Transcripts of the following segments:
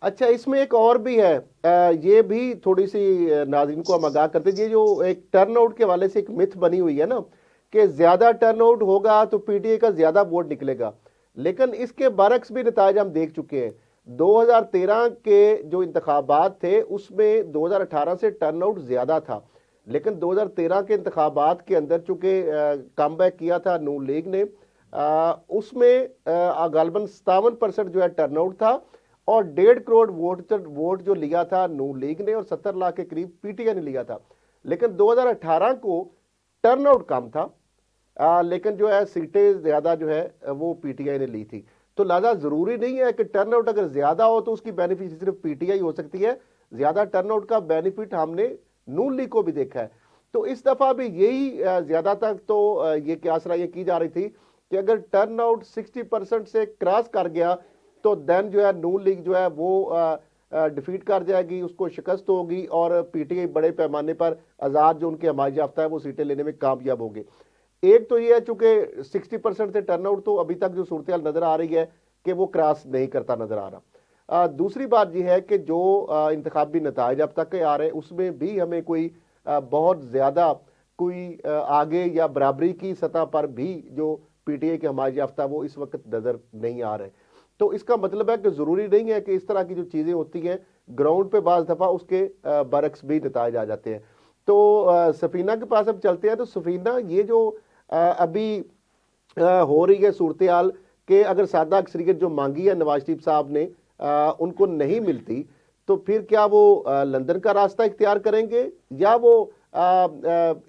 अच्छा, इसमें एक और भी है, ये भी थोड़ी सी नाज़रीन को हम आगाह करते हैं। ये जो एक टर्नआउट के वाले से एक मिथ बनी हुई है ना, कि ज्यादा टर्नआउट होगा तो पीटीआई का ज्यादा वोट निकलेगा, लेकिन इसके बरक्स भी नताज हम देख चुके हैं। 2013 के जो इंतखाबात थे उसमें 2018 से टर्नआउट ज्यादा था, लेकिन 2013 के इंतखाबात के अंदर चूंकि कम बैक किया था नून लीग ने, उसमें गालबन 57% जो है टर्नआउट था, और 1.5 करोड़ वोट जो लिया था नून लीग ने, और 70 लाख के करीब पीटीआई ने लिया था। लेकिन 2018 को टर्नआउट कम था, लेकिन जो है सीटें ज्यादा जो है वो पीटीआई ने ली थी। तो लिहाजा जरूरी नहीं है कि टर्नआउट अगर ज्यादा हो तो उसकी बेनिफिट सिर्फ पीटीआई हो सकती है। ज्यादा टर्नआउट का बेनिफिट हमने नून लीग को भी देखा है। तो इस दफा भी यही ज्यादातर तो ये क्यास राय की जा रही थी कि अगर टर्नआउट 60% से क्रॉस कर गया तो देन जो है नून लीग जो है वो डिफीट कर जाएगी, उसको शिकस्त होगी, और पीटीआई बड़े पैमाने पर आजाद जो उनके हमायत याफ्ता है वो सीटें लेने में कामयाब होंगे। एक तो ये है चूंकि 60% से टर्नआउट, तो अभी तक जो सूरत नजर आ रही है कि वो क्रॉस नहीं करता नजर आ रहा। दूसरी बात यह है कि जो इंतखाबी नताइज अब तक के आ रहे हैं उसमें भी हमें कोई बहुत ज्यादा कोई आगे या बराबरी की सतह पर भी जो पीटीआई के हमायत याफ्ता वो इस वक्त नजर नहीं आ रहे। तो इसका मतलब है कि जरूरी नहीं है कि इस तरह की जो चीजें होती हैं ग्राउंड पे बाज दफा उसके बरक्स भी नताइज आ जाते हैं। तो सफीना के पास अब चलते हैं। तो सफीना, ये जो अभी हो रही है सूरत हाल कि अगर सादा अक्सरियत जो मांगी है नवाज शरीफ साहब ने उनको नहीं मिलती, तो फिर क्या वो लंदन का रास्ता इख्तियार करेंगे या वो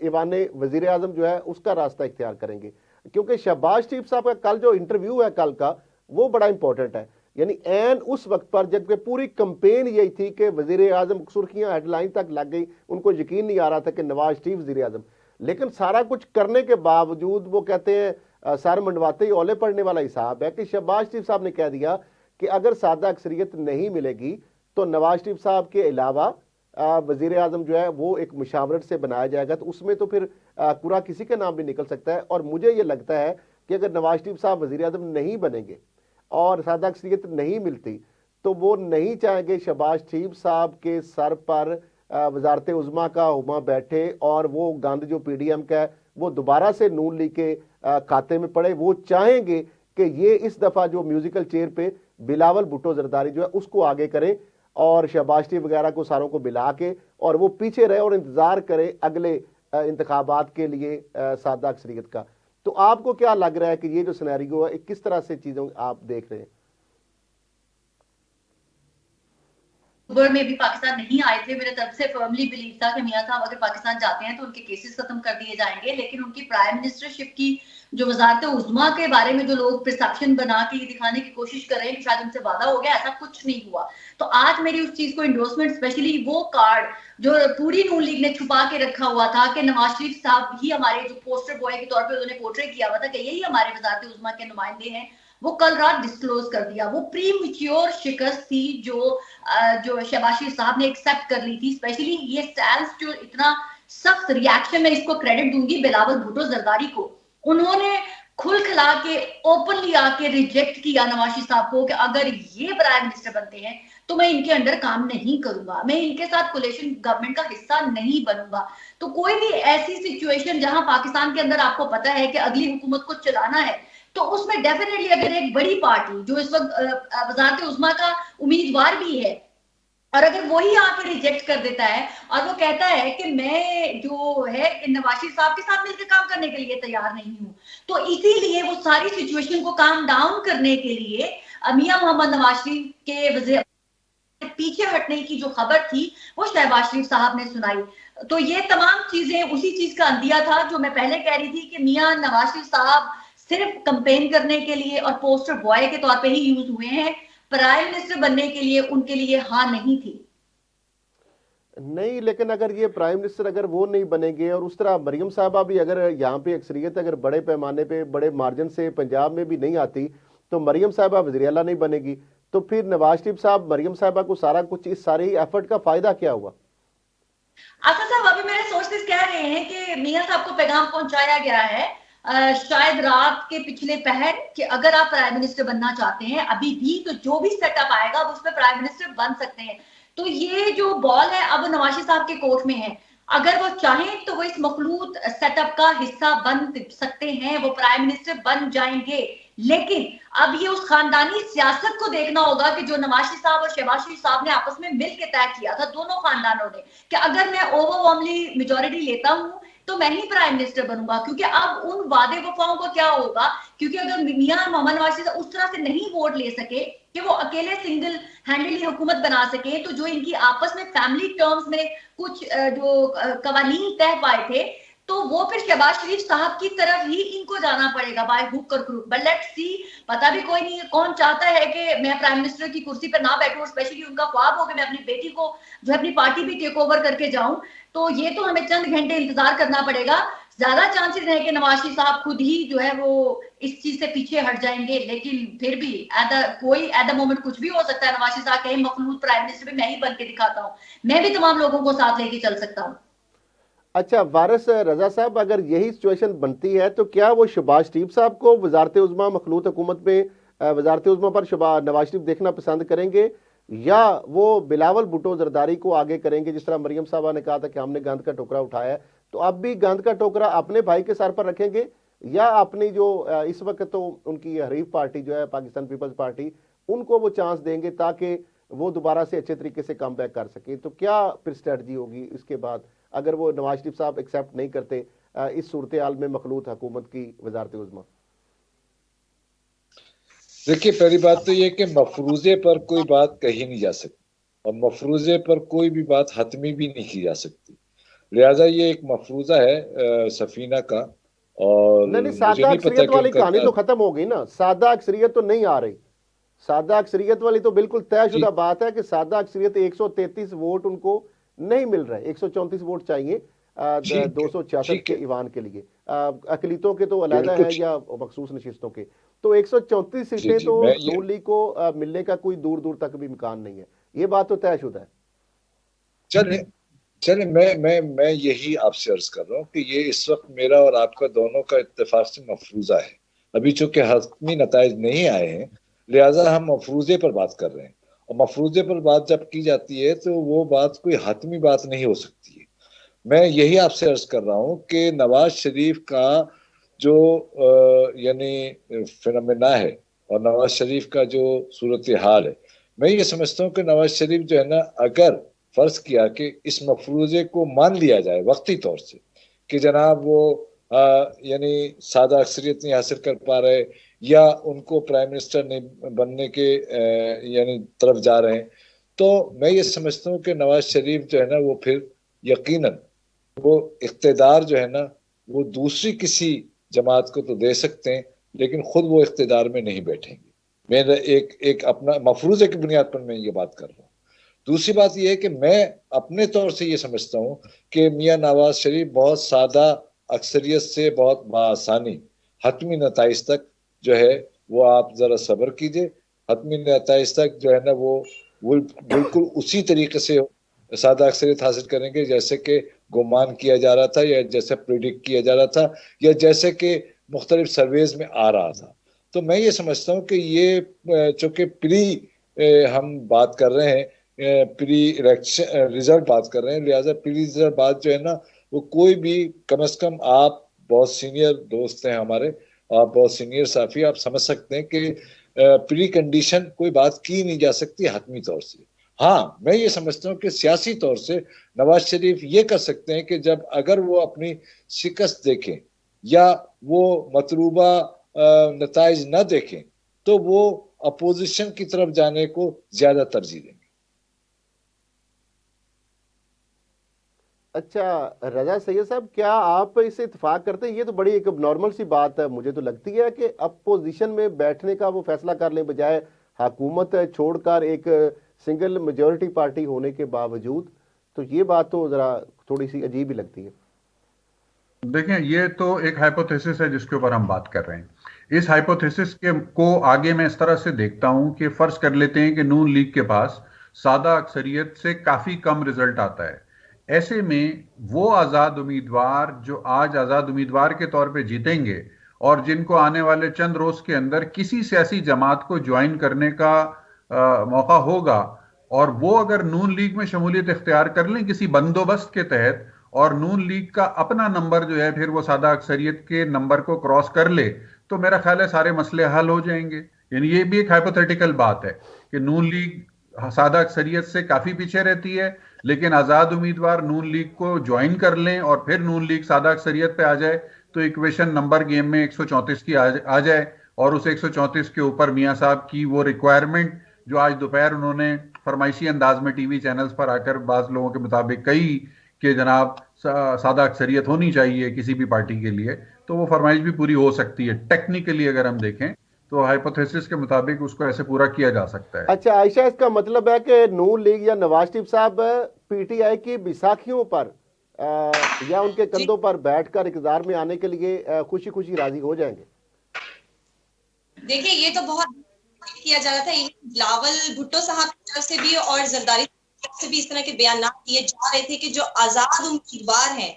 ईवान वजीर आजम जो है उसका रास्ता इख्तियार करेंगे? क्योंकि शहबाज शरीफ साहब का कल जो इंटरव्यू है कल का, वो बड़ा इंपॉर्टेंट है। यानी एन उस वक्त पर जबकि पूरी कंपेन यही थी कि वजीर आजम, सुर्खियां हेडलाइन तक लग गई, उनको यकीन नहीं आ रहा था कि नवाज शरीफ वजीर आजम, लेकिन सारा कुछ करने के बावजूद वो कहते हैं सर मंडवाते ही ओले पड़ने वाला हिसाब है कि शहबाज शरीफ साहब ने कह दिया कि अगर सादा अक्सरियत नहीं मिलेगी तो नवाज शरीफ साहब के अलावा वजीर आजम जो है वो एक मुशावरत से बनाया जाएगा। तो उसमें तो फिर पूरा किसी का नाम भी निकल सकता है। और मुझे ये लगता है कि अगर नवाज शरीफ साहब वजीर आजम नहीं बनेंगे और सादा अक्सरियत नहीं मिलती, तो वो नहीं चाहेंगे शहबाज शरीफ साहब के सर पर वजारत उज़्मा का हुमा बैठे और वो गंद जो पीडीएम का है वो दोबारा से नून लीग के खाते में पड़े। वो चाहेंगे कि ये इस दफा जो म्यूजिकल चेयर पे बिलावल भुट्टो जरदारी जो है उसको आगे करें, और शहबाज शरीफ वगैरह को सारों को मिला के, और वो पीछे रहे और इंतजार करे अगले इंतखाबात के लिए सादा अक्सरियत का। तो आपको क्या लग रहा है कि ये जो सिनेरियो है किस तरह से चीजों आप देख रहे हैं? अक्टूबर में भी पाकिस्तान नहीं आए थे, मेरे तरफ से फर्मली बिलीव था कि मियां साहब अगर पाकिस्तान जाते हैं तो उनके केसेस खत्म कर दिए जाएंगे, लेकिन उनकी प्राइम मिनिस्टरशिप की जो वजारत उज़्मा के बारे में जो लोग परसेप्शन बना के दिखाने की कोशिश कर रहे हैं कि शायद उनसे वादा हो गया, ऐसा कुछ नहीं हुआ। तो आज मेरी उस चीज को इंडोर्समेंट, स्पेशली वो कार्ड जो पूरी नून लीग ने छुपा के रखा हुआ था कि नवाज शरीफ साहब ही हमारे जो पोस्टर बॉय के तौर पर उन्होंने पोर्ट्रे किया हुआ था कि यही हमारे वजारत उज़्मा के नुमाइंदे हैं, वो कल रात डिस्क्लोज कर दिया। वो प्री मिच्योर शिकस्त थी जो शहबाज शरीफ साहब ने एक्सेप्ट कर ली थी। स्पेशली ये स्टैंस जो इतना सख्त रिएक्शन, में इसको क्रेडिट दूंगी बिलावल भुट्टो जरदारी को, उन्होंने खुल खिला के ओपनली आके रिजेक्ट किया नवाज शरीफ साहब को कि अगर ये प्राइम मिनिस्टर बनते हैं तो मैं इनके अंडर काम नहीं करूंगा, मैं इनके साथ कोलेशन गवर्नमेंट का हिस्सा नहीं बनूंगा। तो कोई भी ऐसी सिचुएशन जहां पाकिस्तान के अंदर आपको पता है कि अगली हुकूमत को चलाना है, तो उसमें डेफिनेटली अगर एक बड़ी पार्टी जो इस वक्त वजारत उज़्मा का उम्मीदवार भी है, और अगर वही आके रिजेक्ट कर देता है और वो कहता है कि मैं जो है नवाज शरीफ साहब के साथ मिलकर काम करने के लिए तैयार नहीं हूं, तो इसीलिए वो सारी सिचुएशन को काम डाउन करने के लिए मियां मोहम्मद नवाज शरीफ के वज़ीर पीछे हटने की जो खबर थी वो शहबाज शरीफ साहब ने सुनाई। तो ये तमाम चीजें उसी चीज का अंदिया था जो मैं पहले कह रही थी कि मियां नवाज शरीफ साहब सिर्फ कंपेन करने के लिए और पोस्टर बॉय के तौर पे ही यूज हुए हैं, प्राइम मिनिस्टर बनने के लिए उनके लिए हाँ नहीं थी। नहीं, लेकिन अगर ये प्राइम मिनिस्टर अगर वो नहीं बनेंगे और उस तरह मरियम साहबा भी अगर यहाँ पे अक्सरियत अगर बड़े पैमाने पे बड़े मार्जिन से पंजाब में भी नहीं आती, तो मरियम साहबा वज़ीर आला नहीं बनेगी, तो फिर नवाज शरीफ साहब मरियम साहबा को सारा कुछ इस सारी एफर्ट का फायदा क्या हुआ? आसिफ साहब, अभी मेरे सोर्सेज कह रहे हैं कि मियां साहब को पैगाम पहुंचाया गया है शायद रात के पिछले पहर कि अगर आप प्राइम मिनिस्टर बनना चाहते हैं अभी भी, तो जो भी सेटअप आएगा आप उसमें प्राइम मिनिस्टर बन सकते हैं। तो ये जो बॉल है अब नवाज शरीफ साहब के कोर्ट में है। अगर वो चाहें तो वो इस मखलूत सेटअप का हिस्सा बन सकते हैं, वो प्राइम मिनिस्टर बन जाएंगे। लेकिन अब ये उस खानदानी सियासत को देखना होगा कि जो नवाज शरीफ साहब और शहबाज शरीफ साहब ने आपस में मिल के तय किया था दोनों खानदानों ने, कि अगर मैं ओवरवेलमिंग मेजोरिटी लेता हूं तो मैं ही प्राइम मिनिस्टर बनूंगा। क्योंकि अब उन वादे वफाओं को क्या होगा, क्योंकि अगर मियां मोहम्मद नवाज शरीफ उस तरह से नहीं वोट ले सके कि वो अकेले सिंगल हैंडली हुकूमत बना सके, तो जो इनकी आपस में फैमिली टर्म्स में कुछ जो कवानीन तय पाए थे, तो वो फिर शहबाज शरीफ साहब की तरफ ही इनको जाना पड़ेगा बाय हुक और क्रूक। बट लेट्स सी, पता भी कोई नहीं कौन चाहता है कि मैं प्राइम मिनिस्टर की कुर्सी पर ना बैठूं, स्पेशली उनका ख्वाब हो कि मैं अपनी बेटी को जो है अपनी पार्टी भी टेक ओवर करके जाऊं। तो ये तो हमें चंद घंटे इंतजार करना पड़ेगा। ज्यादा चांसेस है कि नवाज शरीफ साहब खुद ही जो है वो इस चीज से पीछे हट जाएंगे, लेकिन फिर भी एट द मोमेंट कुछ भी हो सकता है। नवाज शरीफ साहब कहीं मखलूत प्राइम मिनिस्टर भी मैं ही बन के दिखाता हूँ, मैं भी तमाम लोगों को साथ लेके चल सकता हूँ। अच्छा वारिस रजा साहब, अगर यही सिचुएशन बनती है तो क्या वो शहबाज शरीफ साहब को वजारत उज़्मा मखलूत हुकूमत में वजारत उज़्मा पर नवाज शरीफ देखना पसंद करेंगे, या वो बिलावल भुट्टो जरदारी को आगे करेंगे? जिस तरह मरियम साहबा ने कहा था कि हमने गंद का टोकरा उठाया है, तो अब भी गंद का टोकरा अपने भाई के सर पर रखेंगे, या अपनी जो इस वक्त तो उनकी हरीफ पार्टी जो है पाकिस्तान पीपल्स पार्टी, उनको वो चांस देंगे ताकि वो दोबारा से अच्छे तरीके से कम बैक कर सके? तो क्या फिर स्ट्रेटजी होगी इसके बाद अगर वो नवाज शरीफ साहब एक्सेप्ट नहीं करते इस सूरत हाल में मखलूत हुकूमत की वजारत उज़्मा? देखिए, पहली बात तो ये कि मफरूजे पर कोई बात कही नहीं जा सकती और मफरूजे पर कोई भी बात हतमी भी नहीं की जा सकती। लिहाजा ये एक मफरूजा है सफीना का, और नहीं, मुझे सादा नहीं पता अक्सरियत कि वाली उनका कहानी क्या। तो खत्म हो गई ना, सादा अक्सरियत तो नहीं आ रही। सादा अक्सरियत वाली तो बिल्कुल तयशुदा बात है कि सादा अक्सरियत 133 वोट उनको नहीं मिल रहे, 134 वोट चाहिए ठीक है, 266 ठीक के है, ईवान के लिए। अकलीतों के तो अलहदा बिल्कुल है ठीक। या मखसूस नशिस्तों के, तो 134 जी सीटें जी, तो मैं ये नून लीग को मिलने का कोई दूर दूर तक भी इम्कान नहीं है, ये बात तो तयशुदा है। चले चले मैं यही आपसे अर्ज कर रहा हूँ कि ये इस वक्त मेरा और आपका दोनों का इत्तेफाक से मफरूजा है। अभी चूंकि हतमी नताइज नहीं आए हैं, लिहाजा हम मफरूजे पर बात कर रहे हैं, और मफरूजे पर बात जब की जाती है तो वो बात कोई हतमी बात नहीं हो सकती है। मैं यही आपसे अर्ज कर रहा हूँ कि नवाज शरीफ का जो यानी फिनोमेना है और नवाज शरीफ का जो सूरत हाल है, मैं ये समझता हूँ कि नवाज शरीफ जो है ना, अगर फर्ज किया कि इस मफरूजे को मान लिया जाए वक्ती तौर से कि जनाब वो यानी सादा अक्सरियत नहीं हासिल कर पा रहे या उनको प्राइम मिनिस्टर नहीं बनने के यानी तरफ जा रहे हैं, तो मैं ये समझता हूँ कि नवाज शरीफ जो है ना वो फिर यकीनन वो इख्तिदार जो है ना वो दूसरी किसी जमात को तो दे सकते हैं, लेकिन खुद वो इख्तिदार में नहीं बैठेंगे। मेरा एक एक अपना मफरूजे की बुनियाद पर मैं ये बात कर रहा हूँ। दूसरी बात यह है कि मैं अपने तौर से ये समझता हूँ कि मियां नवाज शरीफ बहुत सादा अक्सरियत से बहुत बआसानी हतमी नताइज तक जो है वो आप जरा सब्र कीजिए, हतमी नताइज तक जो है ना वो बिल्कुल उसी तरीके से सादा अक्सरियत हासिल करेंगे जैसे कि गुमान किया जा रहा था, या जैसे प्रिडिक्ट किया जा रहा था, या जैसे कि मुख्तलिफ सर्वेज में आ रहा था। तो मैं ये समझता हूँ कि ये चूंकि हम बात कर रहे हैं, प्री इलेक्शन रिजल्ट बात कर रहे हैं, लिहाजा प्री रिजल्ट बात जो है ना वो कोई भी, कम से कम आप बहुत सीनियर दोस्त हैं हमारे, आप बहुत सीनियर साफी, आप समझ सकते हैं कि प्री कंडीशन कोई बात की नहीं जा सकती हतमी तौर से। हाँ, मैं ये समझता हूँ कि सियासी तौर से नवाज शरीफ ये कर सकते हैं कि जब अगर वो अपनी शिकस्त देखें या वो मतलूबा नताइज न देखें तो वो अपोजिशन की तरफ जाने को ज्यादा तरजीह देंगे। अच्छा रजा सैयद साहब, क्या आप इससे इत्तेफाक करते हैं? ये तो बड़ी एक नॉर्मल सी बात है, मुझे तो लगती है कि अपोजिशन में बैठने का वो फैसला कर ले बजाय हुकूमत छोड़कर एक सिंगल मेजोरिटी पार्टी होने के बावजूद, तो ये बात तो जरा थोड़ी सी अजीब ही लगती है। देखें, ये तो एक हाइपोथेसिस है जिसके ऊपर हम बात कर रहे हैं। इस हाइपोथेसिस के को आगे मैं इस तरह से देखता हूं कि फर्ज कर लेते हैं कि नून लीग के पास सादा अक्सरियत से काफी कम रिजल्ट आता है। ऐसे में वो आजाद उम्मीदवार जो आज आजाद उम्मीदवार के तौर पे जीतेंगे और जिनको आने वाले चंद रोज के अंदर किसी सियासी जमात को ज्वाइन करने का मौका होगा, और वो अगर नून लीग में शमूलियत इख्तियार कर लें किसी बंदोबस्त के तहत, और नून लीग का अपना नंबर जो है फिर वो सादा अक्सरियत के नंबर को क्रॉस कर ले, तो मेरा ख्याल है सारे मसले हल हो जाएंगे। यानी ये भी एक हाइपोथेटिकल बात है कि नून लीग सादा अक्सरियत से काफी पीछे रहती है, लेकिन आजाद उम्मीदवार नून लीग को ज्वाइन कर लें और फिर नून लीग सादा अक्सरियत पे आ जाए, तो इक्वेशन नंबर गेम में 134 की आ जाए, और उस 134 के ऊपर मियां साहब की वो रिक्वायरमेंट जो आज दोपहर उन्होंने फरमाइशी अंदाज में टीवी चैनल्स पर आकर बाज लोगों के मुताबिक कही कि जनाब सादा अक्सरियत होनी चाहिए किसी भी पार्टी के लिए, तो वो फरमाइश भी पूरी हो सकती है। टेक्निकली अगर हम देखें तो हाइपोथेसिस के मुताबिक उसको ऐसे पूरा किया जा सकता है। अच्छा आयशा, इसका मतलब है कि नून लीग या नवाज शरीफ साहब पीटीआई की बैसाखियों पर या उनके कंधों पर बैठकर इक़्तिदार में आने के लिए खुशी खुशी राजी हो जाएंगे? देखिए, ये तो बहुत किया जा रहा था, बिलावल भुट्टो साहब की तरफ से भी और जरदारी से भी इस तरह के बयान दिए जा रहे थे कि जो आजाद उम्मीदवार हैं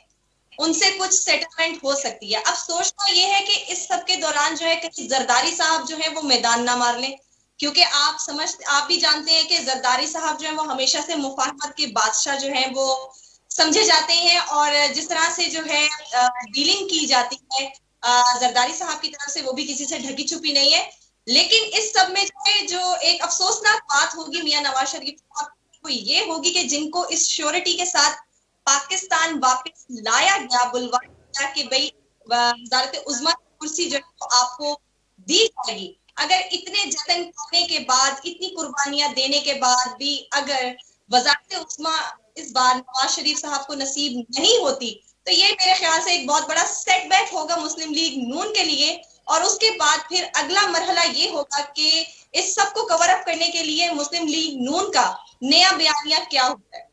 उनसे कुछ सेटलमेंट हो सकती है। अब सोचना ये है कि इस सब के दौरान जो है कहीं जरदारी साहब जो है वो मैदान ना मार लें, क्योंकि आप भी जानते हैं कि जरदारी साहब जो है वो हमेशा से मुफाहमत के बादशाह जो है वो समझे जाते हैं, और जिस तरह से जो है डीलिंग की जाती है जरदारी साहब की तरफ से वो भी किसी से ढकी छुपी नहीं है। लेकिन इस सब में जो एक अफसोसनाक बात होगी मियां नवाज शरीफ साहब को ये होगी कि जिनको इस श्योरिटी के साथ पाकिस्तान वापस लाया गया, बुलवाया गया कि भाई वज़ारत उज़्मा की कुर्सी जो है आपको दी जाएगी, अगर इतने जतन करने के बाद, इतनी कुर्बानियां देने के बाद भी अगर वज़ारत उज़्मा इस बार नवाज शरीफ साहब को नसीब नहीं होती, तो ये मेरे ख्याल से एक बहुत बड़ा सेटबैक होगा मुस्लिम लीग नून के लिए। और उसके बाद फिर अगला मरहला ये होगा कि इस सब को कवर अप करने के लिए मुस्लिम लीग नून का नया बयानिया क्या होता है।